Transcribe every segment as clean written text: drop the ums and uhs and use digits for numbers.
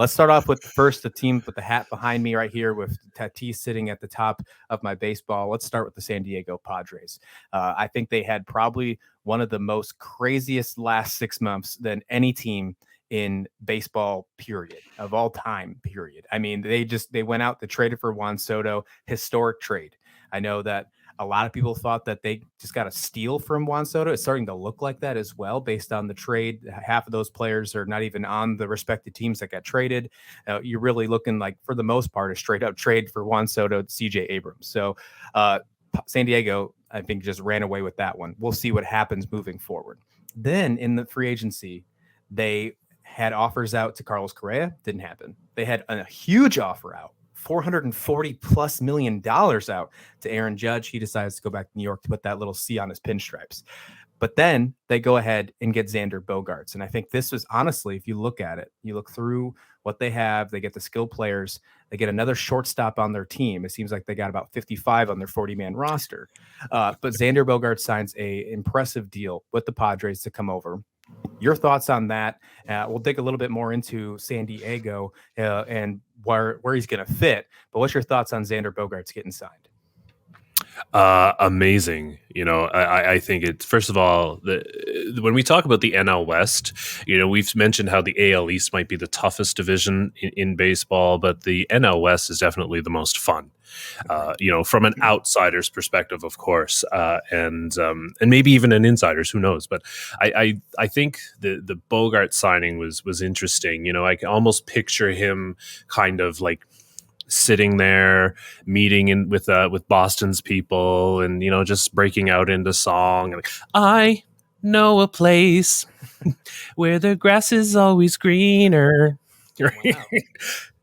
let's start off with the team with the hat behind me right here with Tatis sitting at the top of my baseball. Let's start with the San Diego Padres. I think they had probably one of the most craziest last 6 months than any team in baseball, period, of all time, period. I mean, they went out, they traded for Juan Soto, historic trade. I know that a lot of people thought that they just got a steal from Juan Soto. It's starting to look like that as well, based on the trade. Half of those players are not even on the respective teams that got traded. You're really looking like, for the most part, a straight up trade for Juan Soto, CJ Abrams. So San Diego, I think, just ran away with that one. We'll see what happens moving forward. Then in the free agency, they had offers out to Carlos Correa. Didn't happen. They had a huge offer out, $440+ million out to Aaron Judge. He decides to go back to New York to put that little C on his pinstripes. But then they go ahead and get Xander Bogaerts. And I think this was, honestly, if you look at it, you look through what they have, they get the skilled players, they get another shortstop on their team. It seems like they got about 55 on their 40-man roster. But Xander Bogaerts signs a impressive deal with the Padres to come over. Your thoughts on that? We'll dig a little bit more into San Diego and where he's going to fit. But what's your thoughts on Xander Bogaerts getting signed? Amazing. I think it's, first of all, when we talk about the NL West, we've mentioned how the AL East might be the toughest division in baseball, but the NL West is definitely the most fun. From an outsider's perspective, of course, and maybe even an insider's, who knows? But I think the Bogaerts signing was interesting. I can almost picture him kind of like sitting there meeting with Boston's people and just breaking out into song, and I know a place where the grass is always greener. Right?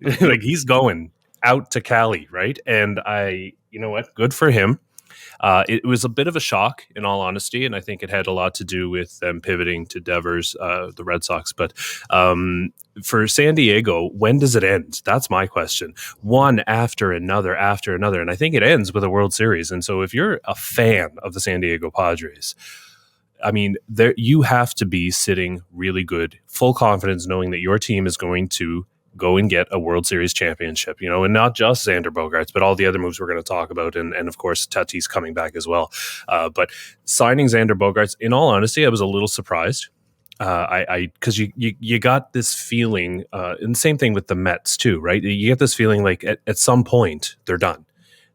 Wow. Like, he's going out to Cali, right? And you know what? Good for him. It was a bit of a shock, in all honesty, and I think it had a lot to do with them pivoting to Devers, the Red Sox. But for San Diego, when does it end? That's my question. One after another, and I think it ends with a World Series. And so if you're a fan of the San Diego Padres, I mean, you have to be sitting really good, full confidence, knowing that your team is going to go and get a World Series championship, and not just Xander Bogaerts, but all the other moves we're going to talk about. And of course, Tatis coming back as well. But signing Xander Bogaerts, in all honesty, I was a little surprised. Because you got this feeling, and the same thing with the Mets too, right? You get this feeling like at some point they're done.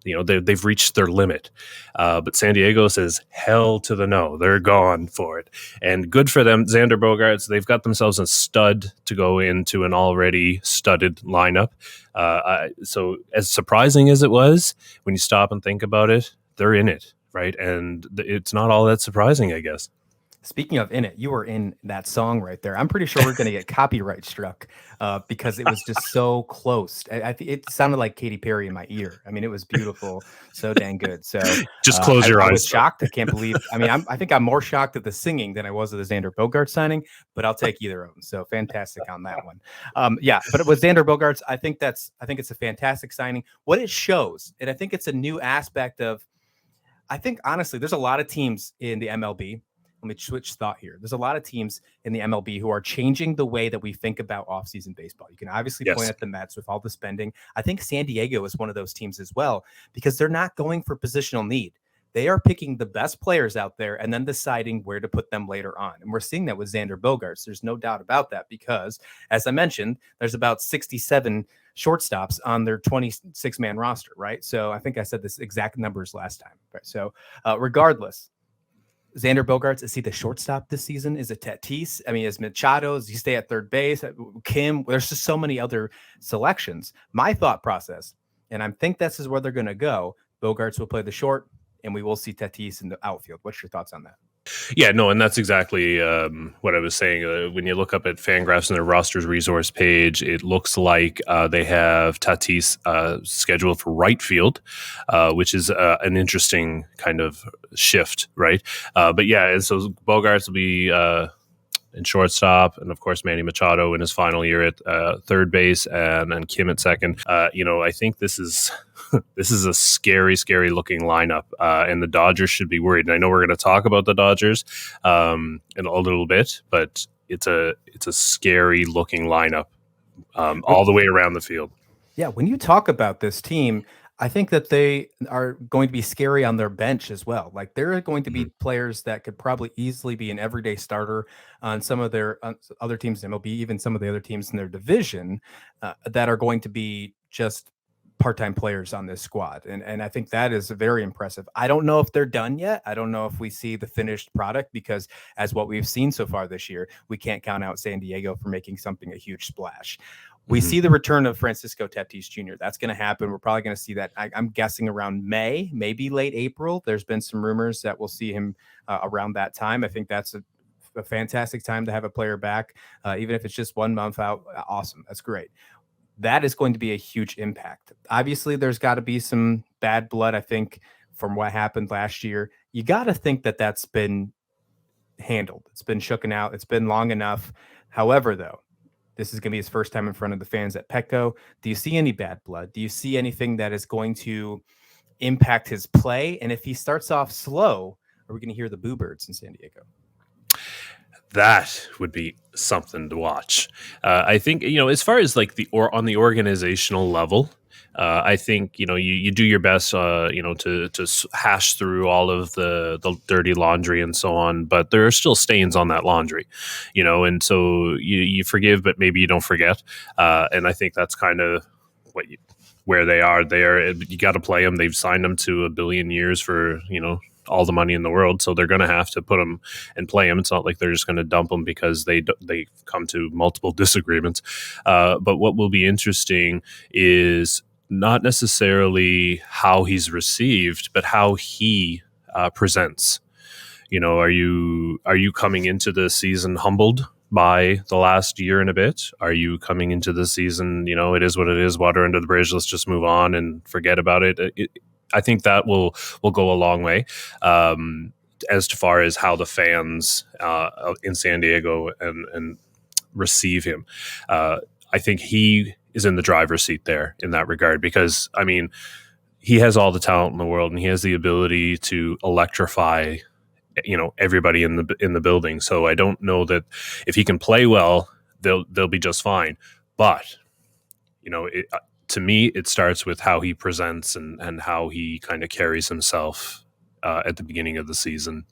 They've reached their limit. But San Diego says, hell to the no. They're gone for it. And good for them. Xander Bogaerts, they've got themselves a stud to go into an already studded lineup. So as surprising as it was, when you stop and think about it, they're in it, right? And it's not all that surprising, I guess. Speaking of in it, you were in that song right there. I'm pretty sure we're going to get copyright struck because it was just so close. It sounded like Katy Perry in my ear. I mean, it was beautiful, so dang good. So just close your eyes. I was shocked. I can't believe. I mean, I think I'm more shocked at the singing than I was at the Xander Bogaerts signing. But I'll take either of them. So fantastic on that one. But with Xander Bogaerts, I think it's a fantastic signing. What it shows, and I think it's a new aspect of. I think honestly, there's a lot of teams in the MLB. Let me switch thought here. There's a lot of teams in the MLB who are changing the way that we think about offseason baseball. You can obviously point at the Mets with all the spending. I think San Diego is one of those teams as well, because they're not going for positional need. They are picking the best players out there and then deciding where to put them later on. And we're seeing that with Xander Bogaerts. There's no doubt about that because, as I mentioned, there's about 67 shortstops on their 26-man roster, right? So I think I said this exact numbers last time. Right? So regardless, Xander Bogaerts, is he the shortstop this season? Is it Tatis? I mean, is Machado? Does he stay at third base? Kim? There's just so many other selections. My thought process, and I think this is where they're going to go, Bogaerts will play the short, and we will see Tatis in the outfield. What's your thoughts on that? Yeah, no, and that's exactly what I was saying. When you look up at Fangraphs and their rosters resource page, it looks like they have Tatis scheduled for right field, which is an interesting kind of shift, right? But yeah, and so Bogaerts will be in shortstop, and of course Manny Machado in his final year at third base, and Kim at second. I think this is a scary looking lineup, and the Dodgers should be worried. And I know we're going to talk about the Dodgers in a little bit, but it's a scary looking lineup all the way around the field. Yeah, when you talk about this team, I think that they are going to be scary on their bench as well. Like there are going to be Mhm. players that could probably easily be an everyday starter on some of their other teams in MLB, even some of the other teams in their division that are going to be just part-time players on this squad. And I think that is very impressive. I don't know if they're done yet. I don't know if we see the finished product because as what we've seen so far this year, we can't count out San Diego for making something a huge splash. We Mhm. see the return of Francisco Tatis Jr. That's going to happen. We're probably going to see that. I'm guessing around May, maybe late April. There's been some rumors that we'll see him around that time. I think that's a fantastic time to have a player back, even if it's just 1 month out. Awesome. That's great. That is going to be a huge impact. Obviously, there's got to be some bad blood, I think, from what happened last year. You got to think that that's been handled. It's been shooken out. It's been long enough. However, though, this is going to be his first time in front of the fans at Petco. Do you see any bad blood? Do you see anything that is going to impact his play? And if he starts off slow, are we going to hear the Boo Birds in San Diego? That would be something to watch. I think, as far as like on the organizational level, I think you do your best to hash through all of the dirty laundry and so on, but there are still stains on that laundry, and so you forgive, but maybe you don't forget. And I think that's kind of where they are there. You got to play them. They've signed them to $1 billion years for all the money in the world, so they're going to have to put them and play them. It's not like they're just going to dump them because they come to multiple disagreements. But what will be interesting is not necessarily how he's received, but how he presents. Are you coming into the season humbled by the last year and a bit? Are you coming into the season, it is what it is, water under the bridge, let's just move on and forget about it? I think that will go a long way as far as how the fans in San Diego and receive him. I think he is in the driver's seat there in that regard because, I mean, he has all the talent in the world and he has the ability to electrify everybody in the building. So I don't know that if he can play well, they'll be just fine. But to me, it starts with how he presents and how he kind of carries himself at the beginning of the season.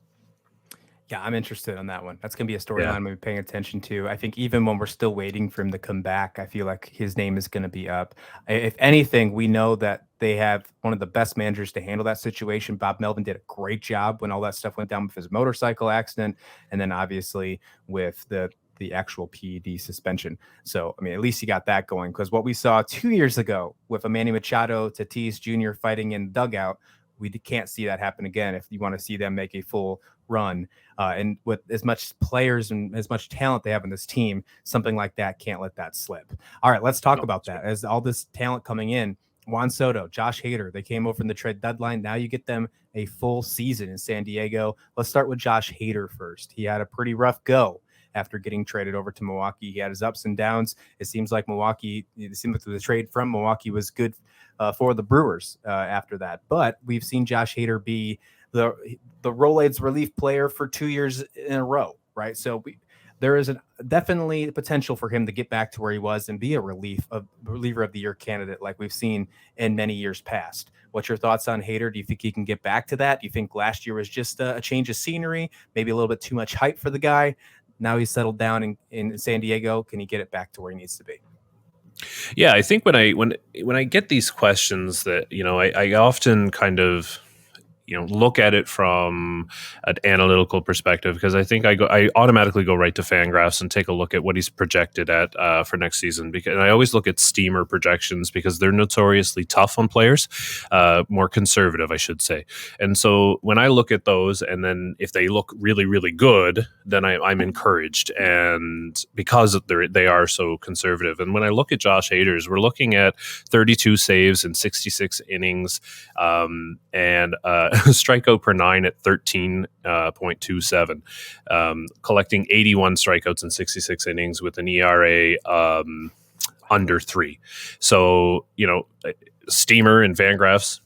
Yeah, I'm interested on that one. That's going to be a Yeah. storyline we'll be paying attention to. I think even when we're still waiting for him to come back, I feel like his name is going to be up. If anything, we know that they have one of the best managers to handle that situation. Bob Melvin did a great job when all that stuff went down with his motorcycle accident, and then obviously with the actual PED suspension. So, I mean, at least you got that going because what we saw 2 years ago with Manny Machado, Tatis Jr. fighting in the dugout, we can't see that happen again if you want to see them make a full run. And with as much players and as much talent they have in this team, something like that can't let that slip. All right, let's talk about that. As all this talent coming in, Juan Soto, Josh Hader, they came over in the trade deadline. Now you get them a full season in San Diego. Let's start with Josh Hader first. He had a pretty rough go after getting traded over to Milwaukee. He had his ups and downs. It seems like the trade from Milwaukee was good for the Brewers after that. But we've seen Josh Hader be the Rolaids relief player for 2 years in a row, right? So there is definitely potential for him to get back to where he was and be a reliever of the year candidate like we've seen in many years past. What's your thoughts on Hader? Do you think he can get back to that? Do you think last year was just a change of scenery, maybe a little bit too much hype for the guy? Now he's settled down in San Diego. Can he get it back to where he needs to be? Yeah, I think when I get these questions that I often kind of look at it from an analytical perspective because I think I automatically go right to Fangraphs and take a look at what he's projected at for next season. Because I always look at steamer projections because they're notoriously tough on players, more conservative, I should say. And so when I look at those, and then if they look really, really good, then I'm encouraged. And because they are so conservative. And when I look at Josh Hader's, we're looking at 32 saves in 66 innings, and strikeout per 9 at 13.27, collecting 81 strikeouts in 66 innings with an ERA under 3. So, steamer and Fangraphs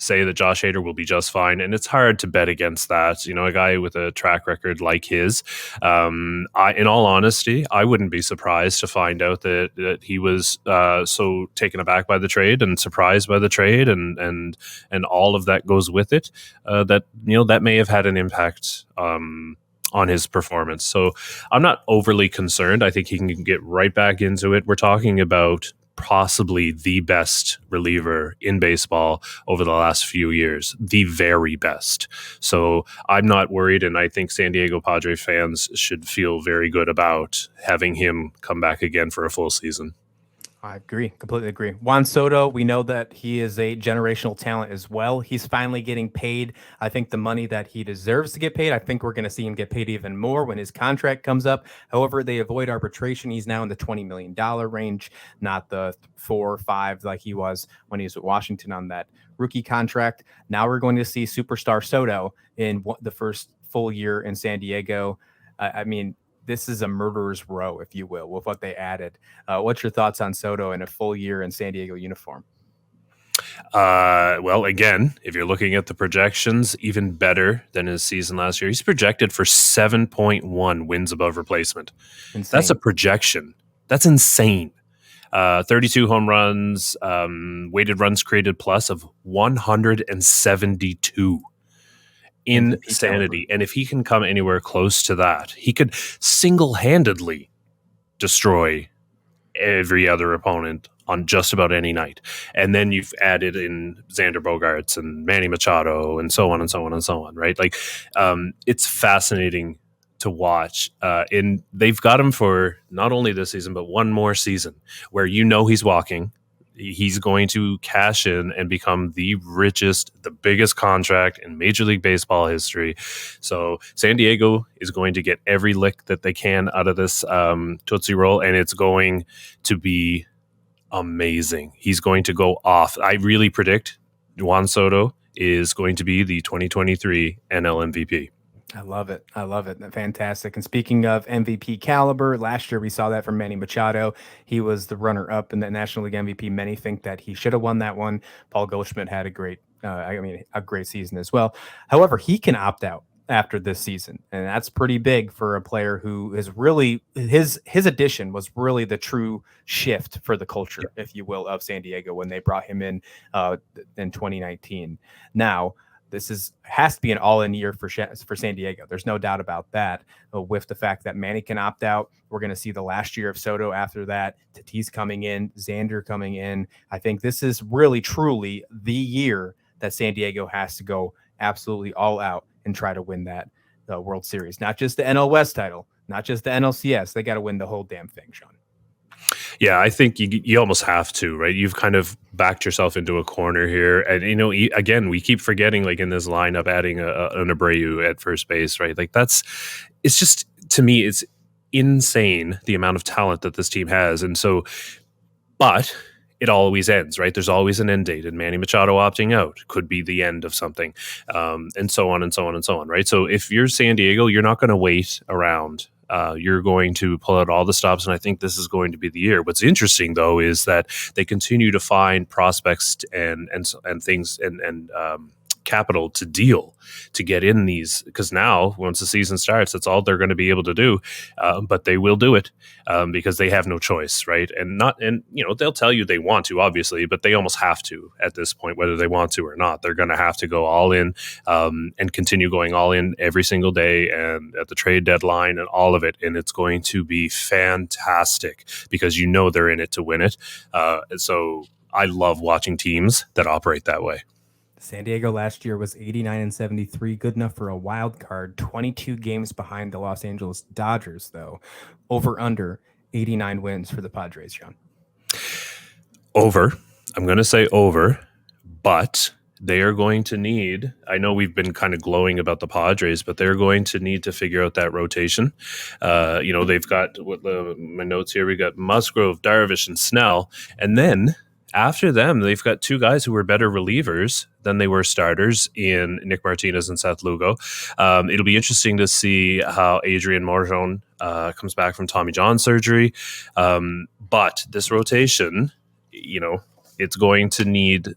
say that Josh Hader will be just fine, and it's hard to bet against that. You know, a guy with a track record like his. In all honesty, I wouldn't be surprised to find out that he was so taken aback by the trade and surprised by the trade, and all of that goes with it. That that may have had an impact on his performance. So I'm not overly concerned. I think he can get right back into it. We're talking about possibly the best reliever in baseball over the last few years, the very best. So I'm not worried, and I think San Diego Padres fans should feel very good about having him come back again for a full season. I agree. Completely agree. Juan Soto, we know that he is a generational talent as well. He's finally getting paid, I think, the money that he deserves to get paid. I think we're going to see him get paid even more when his contract comes up. However, they avoid arbitration. He's now in the $20 million range, not the 4 or 5 like he was when he was at Washington on that rookie contract. Now we're going to see superstar Soto in the first full year in San Diego. I mean, this is a murderer's row, if you will, with what they added. What's your thoughts on Soto in a full year in San Diego uniform? Well, again, if you're looking at the projections, even better than his season last year. He's projected for 7.1 wins above replacement. Insane. That's a projection. That's insane. 32 home runs, weighted runs created plus of 172. Insanity. And if he can come anywhere close to that, he could single-handedly destroy every other opponent on just about any night. And then you've added in Xander Bogaerts and Manny Machado and so on and so on and so on, right? Like, it's fascinating to watch. And they've got him for not only this season, but one more season where he's walking. He's going to cash in and become the richest, the biggest contract in Major League Baseball history. So San Diego is going to get every lick that they can out of this Tootsie Roll, and it's going to be amazing. He's going to go off. I really predict Juan Soto is going to be the 2023 NL MVP. I love it. I love it. Fantastic. And speaking of MVP caliber, last year we saw that from Manny Machado. He was the runner-up in the National League MVP. Many think that he should have won that one. Paul Goldschmidt had a great season as well. However, he can opt out after this season, and that's pretty big for a player who is really his addition was really the true shift for the culture, if you will, of San Diego when they brought him in 2019. Now, this has to be an all-in year for San Diego. There's no doubt about that. With the fact that Manny can opt out, we're going to see the last year of Soto after that. Tatis coming in, Xander coming in. I think this is really, truly the year that San Diego has to go absolutely all out and try to win that World Series. Not just the NL West title, not just the NLCS. They got to win the whole damn thing, Sean. Yeah, I think you almost have to, right? You've kind of backed yourself into a corner here. And, again, we keep forgetting, like in this lineup, adding an Abreu at first base, right? Like it's just, to me, it's insane the amount of talent that this team has. And so, but it always ends, right? There's always an end date, and Manny Machado opting out could be the end of something, and so on and so on and so on, right? So if you're San Diego, you're not going to wait around. You're going to pull out all the stops, and I think this is going to be the year. What's interesting, though, is that they continue to find prospects and things and capital to deal to get in these, because now once the season starts, that's all they're going to be able to do, but they will do it because they have no choice, right? And they'll tell you they want to, obviously, but they almost have to at this point, whether they want to or not. They're going to have to go all in and continue going all in every single day and at the trade deadline and all of it, and it's going to be fantastic because they're in it to win it. So I love watching teams that operate that way. San Diego last year was 89-73, good enough for a wild card, 22 games behind the Los Angeles Dodgers, though. Over 89 wins for the Padres, John. Over. I'm going to say over, but they are going to need, I know we've been kind of glowing about the Padres, but they're going to need to figure out that rotation. They've got my notes here. We got Musgrove, Darvish, and Snell, and then after them, they've got two guys who were better relievers than they were starters in Nick Martinez and Seth Lugo. It'll be interesting to see how Adrian Morejon comes back from Tommy John surgery. But this rotation, it's going to need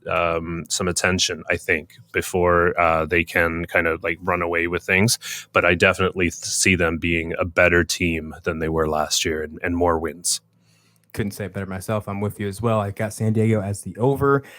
some attention, I think, before they can kind of like run away with things. But I definitely see them being a better team than they were last year and more wins. Couldn't say it better myself. I'm with you as well. I got San Diego as the over.